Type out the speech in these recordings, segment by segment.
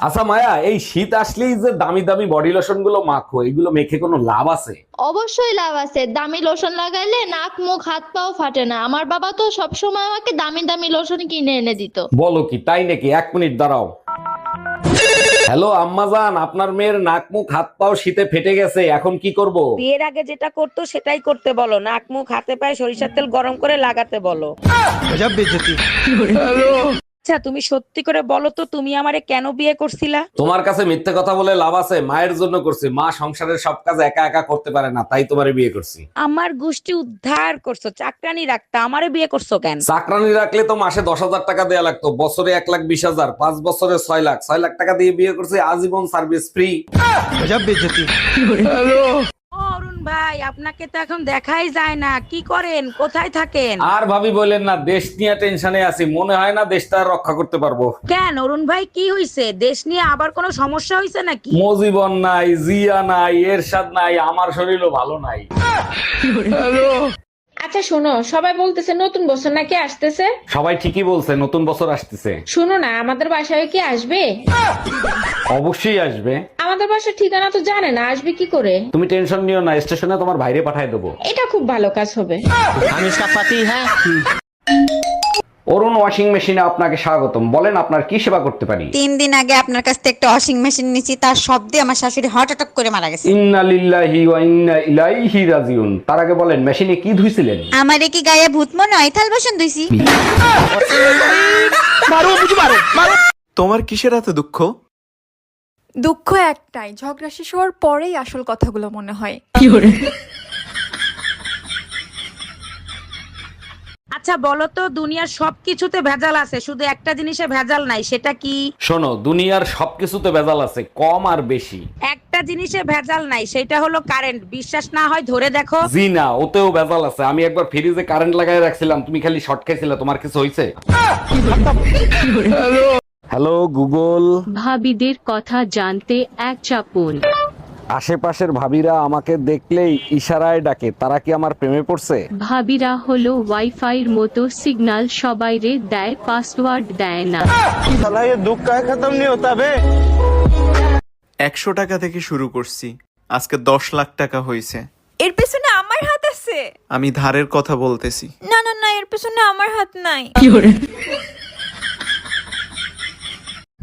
আচ্ছা মায়া, এই শীত আসলেই যে দামি দামি বডি লোশন গুলো মাখো, এগুলো মেখে কোনো লাভ আছে? অবশ্যই লাভ আছে। দামি লোশন লাগাইলে নাক মুখ হাত পাও ফাটে না। আমার বাবা তো সবসময় আমাকে দামি দামি লোশন কিনে এনে দিত। বলো কি, তাই নাকি? এক মিনিট দাঁড়াও। হ্যালো আম্মাজান, আপনার মেয়ের নাক মুখ হাত পাও শীতে ফেটে গেছে, এখন কি করব? বিয়ের আগে যেটা করতো সেটাই করতে বলো, নাক মুখ হাতে পায়ে সরিষার তেল গরম করে লাগাতে বলো। আচ্ছা তুমি সত্যি করে বলো তো, তুমি আমারে কেন বিয়ে করছিলা? তোমার কাছে মিথ্যে কথা বলে লাভ আছে? মায়ের জন্য করছি, মা সংসারের সব কাজ একা একা করতে পারে না, তাই তোমারে বিয়ে করছি। আমার গোষ্ঠী উদ্ধার করছো, চাকরানি রাখতা, আমারে বিয়ে করছো কেন? চাকরানি রাখলে তো মাসে 10,000 টাকা দেয়া লাগতো, বছরে 1,20,000, 5 বছরে 6 লাখ। 6 লাখ টাকা দিয়ে বিয়ে করছি, আজীবন সার্ভিস ফ্রি। অরুণ ভাই, আপনাকে তো এখন দেখাই যায় না, কি করেন, কোথায় থাকেন? আর ভাবি বলেন না, দেশ নিয়ে টেনশনে আছি, মনে হয় না দেশটা আর রক্ষা করতে পারবো। কেন অরুণ ভাই, কি হইছে? দেশ নিয়ে আবার কোনো সমস্যা হইছে নাকি? মজিবন নাই, জিয়া নাই, এরশাদ নাই, আমার শরীরও ভালো নাই। আচ্ছা শোনো, সবাই বলতেছে নতুন বছর নাকি আসতেছে। সবাই ঠিকই বলছে, নতুন বছর আসতেছে। শোনো না, আমাদের বাসায় কি আসবে? অবশ্যই আসবে। আমাদের বাসার ঠিকানা তো জানে না, আসবে কি করে? তুমি টেনশন নিও না, স্টেশনে তোমার ভাইরে পাঠায় দেবো। এটা খুব ভালো কাজ হবে। हम इसका पति है। অরুণ ওয়াশিং মেশিনে আপনাকে স্বাগতম, বলেন আপনার কি সেবা করতে পারি? 3 দিন আগে আপনার কাছ থেকে একটা ওয়াশিং মেশিন নিয়েছি, তার শব্দে আমার শাশুড়ি হার্ট অ্যাটাক করে মারা গেছে। ইন্না লিল্লাহি ওয়া ইন্না ইলাইহি রাজিউন। তার আগে বলেন, মেশিনে কি ধুইছিলেন? আমারে কি গায়ে ভূত মনে হয়? থাল বাসন ধুইছি। তোমার কিসের এত দুঃখ? দুঃখ একটাই, ঝগড়া শেষ হওয়ার পরেই আসল কথাগুলো মনে হয়। আচ্ছা বলো তো, দুনিয়ার সবকিছুতে ভেজাল আছে, শুধু একটা জিনিসে ভেজাল নাই, সেটা কি? শোনো, দুনিয়ার সবকিছুতে ভেজাল আছে, কম আর বেশি। একটা জিনিসে ভেজাল নাই, সেটা হলো কারেন্ট। বিশ্বাস না হয় ধরে দেখো। জি না, ওতেও ভেজাল আছে। আমি একবার ফ্রিজে কারেন্ট লাগাই রাখছিলাম, তুমি খালি শর্ট খাইছিলে, তোমার কিছু হয়েছে? Hello Google. ভাবিদের কথা জানতে এক চাপুন। আশেপাশের ভাবিরা আমাকে দেখলেই ইশারায় ডাকে, তারা কি আমার প্রেমে পড়ছে? ভাবিরা হলো ওয়াইফাইয়ের মতো, সিগন্যাল সবাইরে দেয়, পাসওয়ার্ড দেয় না। 100 টাকা থেকে শুরু করছি, আজকে 10 লাখ টাকা হয়েছে। এর পেছনে আমার হাত আছে। আমি ধারের কথা বলতেছি। না না না, এর পেছনে আমার হাত নাই।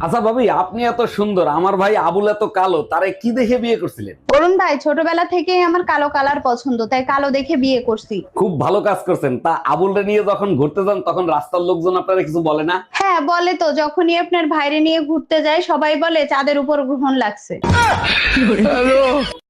আচ্ছা ভাবি, আপনি এত সুন্দর, আমার ভাই আবুল এত কালো, তারে কি দেখে বিয়ে করছিলেন? অরুণ ভাই, ছোটবেলা থেকেই আমার কালো কালার পছন্দ, তাই কালো দেখে বিয়ে করছি। খুব ভালো কাজ করছেন। তা আবুলরে নিয়ে যখন ঘুরতে যান, তখন রাস্তার লোকজন আপনারা কিছু বলে না? হ্যাঁ বলে তো, যখনই আপনার ভাইরে নিয়ে ঘুরতে যায় সবাই বলে চাঁদের উপর গ্রহণ লাগছে।